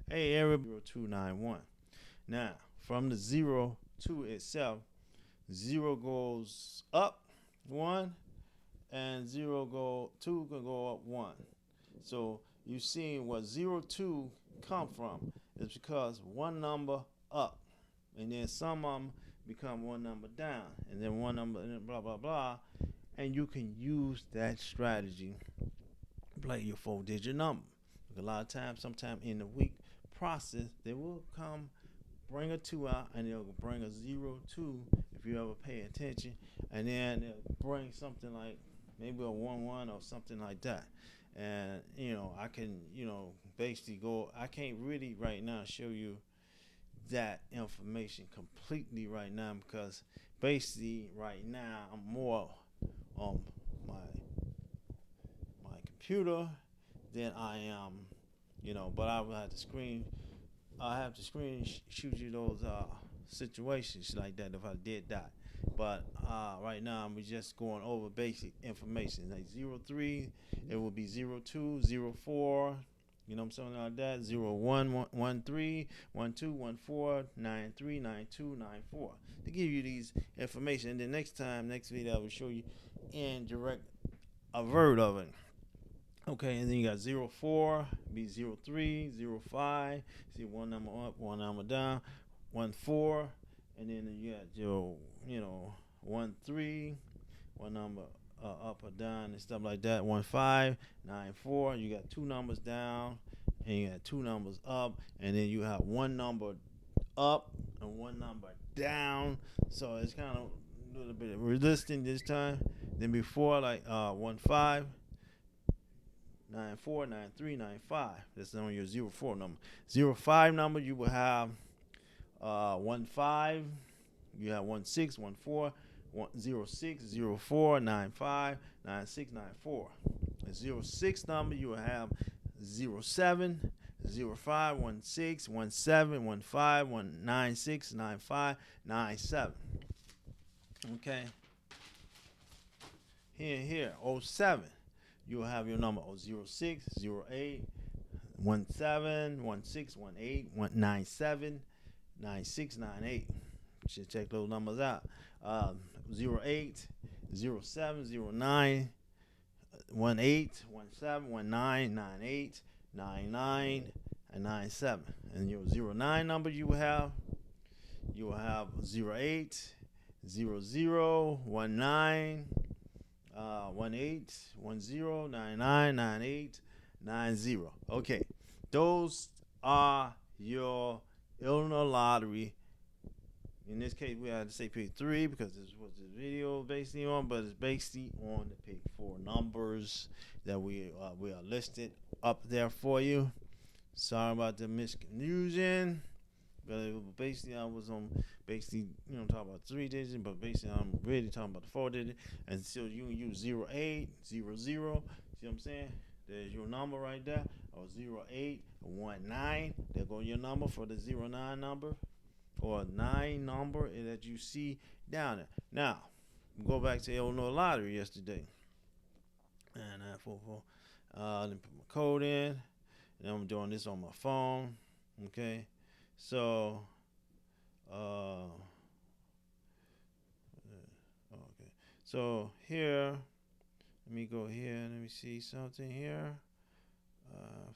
Hey, everybody, 0291. Now, from the 02 itself, 0 goes up 1, and 2 can go up 1. So you see what 02 come from is because one number up, and then some of them become one number down, and then one number, and then blah, blah, blah. And you can use that strategy play your 4-digit number. A lot of times, sometime in the week process, they will come bring a 2 out, and they'll bring a 02 if you ever pay attention, and then they'll bring something like maybe a 1-1 or something like that. And I can basically go. I can't really right now show you that information completely right now because basically right now I'm more on my computer than I am, But I will have to shoot you those situations like that if I did that. But right now I'm just going over basic information like 03, it will be 02, 04. Something like that. 01, 13, 12, 14, 93, 92, 94. To give you these information. And then next video, I will show you in direct a word of it. Okay, and then you got 04, be 03, 05, see one number up, one number down, 14, and then you got your, 13, one number up or down and stuff like that, 15, 94, you got two numbers down, and you got two numbers up, and then you have one number up and one number down, so it's kind of a little bit resistant this time. Then before, like 15, 94, 93, 95. That's on your 04 number. 05 number, you will have 15. You have 16, 14, 06, 04, 95, 96, 94. The 06 number, you will have 07, 05, 16, 17, 15, 96, 95, 97. Okay. Here, 07. You will have your number 06, 08, 17, 16, 18, 97, 96, 98. You should check those numbers out. 08, 07, 09, 18, 17, 19, 98, 99, and 97. And your 09 number you will have 08, 00, 19, 18, 10, 99, 98, 90. Okay, those are your Illinois lottery. In this case, we had to say pick 3 because this was the video basically on, but it's basically on the pick 4 numbers that we are listed up there for you. Sorry about the misconfusion. But basically, I was on talking about 3 digits, but basically, I'm really talking about the 4 digits. And so you can use 08, 00. See what I'm saying? There's your number right there. Or 08, 19. There go your number for the 09 number. Or 9 number that you see down there. Now, go back to Illinois Lottery yesterday. And 944. Then put my code in. And I'm doing this on my phone. Okay. So, okay. So here, let me go here. Let me see something here.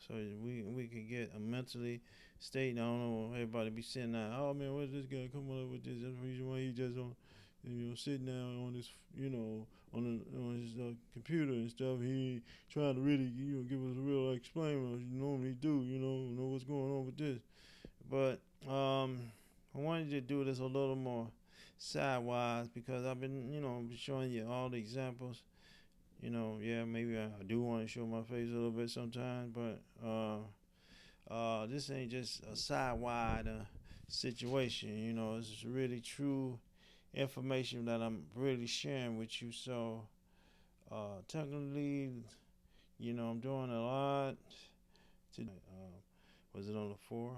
So we can get a mentally state. I don't know. Everybody be sitting there. Oh man, where's this guy coming up with this? That's the reason why he just on, sitting down on this, on his computer and stuff. He trying to really, give us a real explainer. You normally do, know what's going on with this. But I wanted to do this a little more sidewise because I've been, showing you all the examples. Yeah, maybe I do want to show my face a little bit sometimes, but this ain't just a sidewide situation. This is really true information that I'm really sharing with you. So technically, I'm doing a lot. Was it on the 4?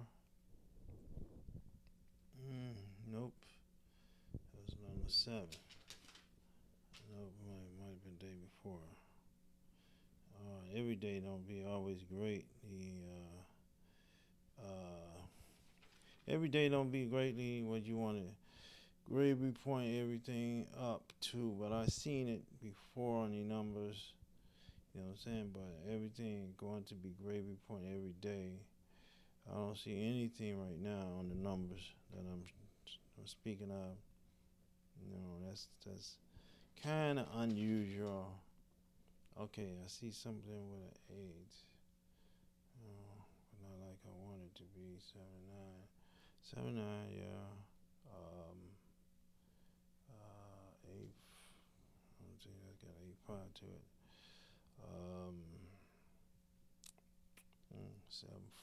Nope. It was on the 7. Nope, might have been the day before. Every day don't be always great. every day don't be greatly what you want to gravy point everything up to, but I seen it before on the numbers. You know what I'm saying? But everything going to be gravy point every day. I don't see anything right now on the numbers that I'm speaking of. You know, that's kind of unusual. Okay, I see something with an 8. But not like I want it to be 7-9. 7-9, yeah. 8. I don't think that's got 8 to it.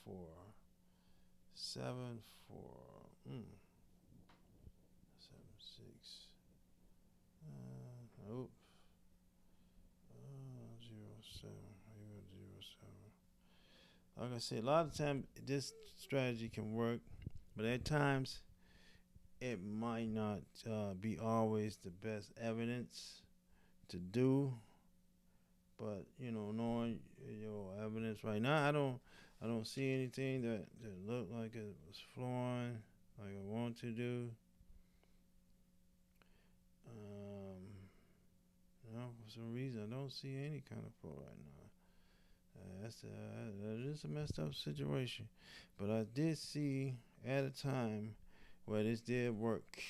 7-4. 7-4. 7-6. Nope. 0-7. 0-7. Like I said, a lot of times this strategy can work, but at times it might not be always the best evidence to do. But knowing your evidence right now, I don't see anything that looked like it was flowing like I want to do. For some reason, I don't see any kind of flow right now. That is a messed up situation. But I did see at a time where this did work.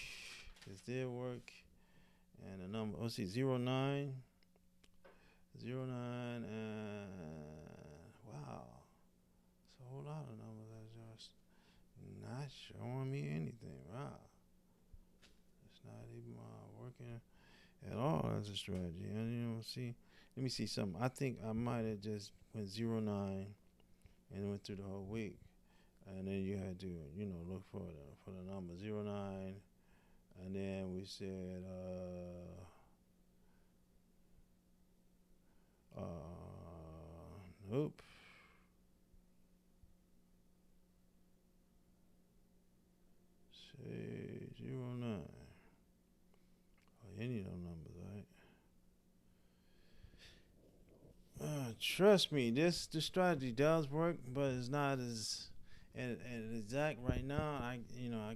And the number, let's see, 09. 09, wow. It's a whole lot of numbers that just not showing me anything. Wow. It's not even working at all as a strategy. And see, let me see something. I think I might have just went 09 and went through the whole week. And then you had to, look for the number 09. And then we said, nope. Say 09. Any of those numbers, right? Trust me, the strategy does work, but it's not as and exact right now. I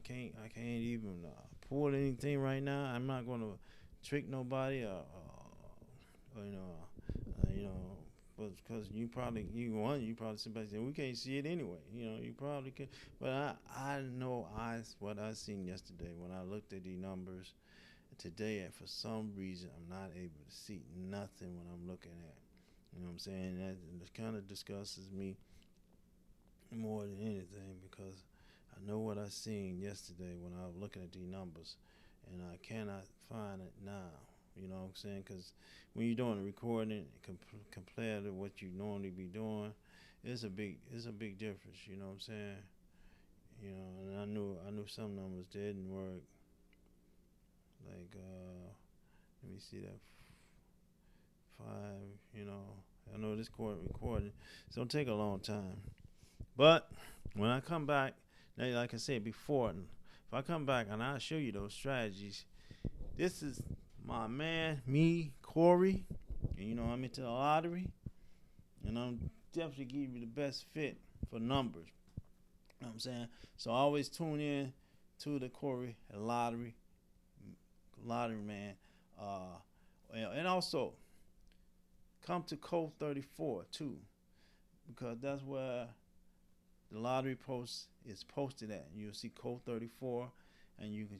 can't even pull anything right now. I'm not going to trick nobody or but because you probably sit back and say we can't see it anyway. You probably could, but I know what I seen yesterday when I looked at the numbers. Today, and for some reason, I'm not able to see nothing when I'm looking at. You know what I'm saying? That kind of disgusts me more than anything because I know what I seen yesterday when I was looking at these numbers, and I cannot find it now. You know what I'm saying? Because when you're doing a recording compared to what you normally be doing, it's a big difference. You know what I'm saying? And I knew some numbers didn't work. Like, let me see that 5. I know this recording. It's gonna take a long time, but when I come back, now, like I said before, if I come back and I'll show you those strategies. This is my man, me, Corey, and I'm into the lottery, and I'm definitely giving you the best fit for numbers. You know what I'm saying? So always tune in to the Corey Lottery man, and also come to Code 34 too, because that's where the lottery post is posted at. You'll see Code 34, and you can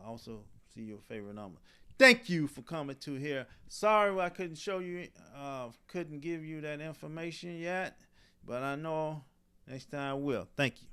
also see your favorite number. Thank you for coming to here. Sorry I couldn't show you, couldn't give you that information yet, but I know next time I will. Thank you.